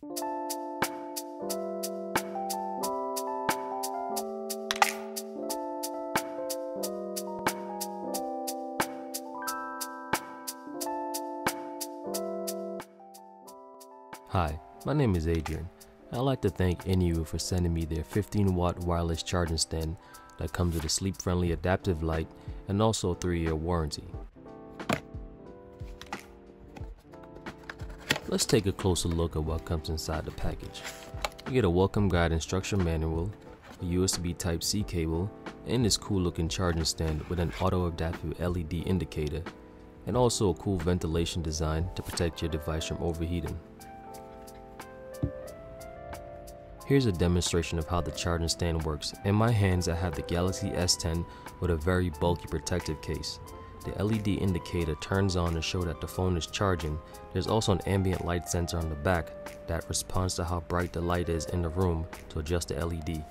Hi, my name is Adrian. I'd like to thank INIU for sending me their 15-watt wireless charging stand that comes with a sleep-friendly adaptive light and also a 3-year warranty. Let's take a closer look at what comes inside the package. You get a welcome guide instruction manual, a USB Type-C cable, and this cool looking charging stand with an auto-adaptive LED indicator, and also a cool ventilation design to protect your device from overheating. Here's a demonstration of how the charging stand works. In my hands I have the Galaxy S10 with a very bulky protective case. The LED indicator turns on to show that the phone is charging. There's also an ambient light sensor on the back that responds to how bright the light is in the room to adjust the LED.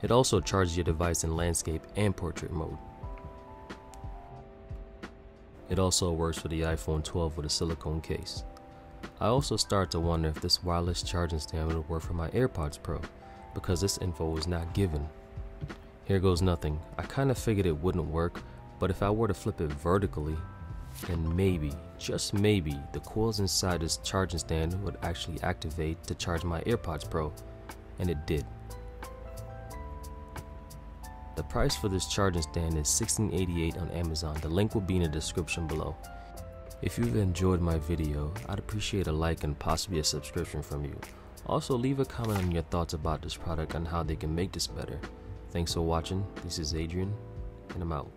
It also charges your device in landscape and portrait mode. It also works for the iPhone 12 with a silicone case. I also start to wonder if this wireless charging stand would work for my AirPods Pro, because this info was not given. Here goes nothing. I kinda figured it wouldn't work, but if I were to flip it vertically, then maybe, just maybe, the coils inside this charging stand would actually activate to charge my AirPods Pro, and it did. The price for this charging stand is $16.88 on Amazon. The link will be in the description below. If you've enjoyed my video, I'd appreciate a like and possibly a subscription from you. Also, leave a comment on your thoughts about this product and how they can make this better. Thanks for watching. This is Adrian, and I'm out.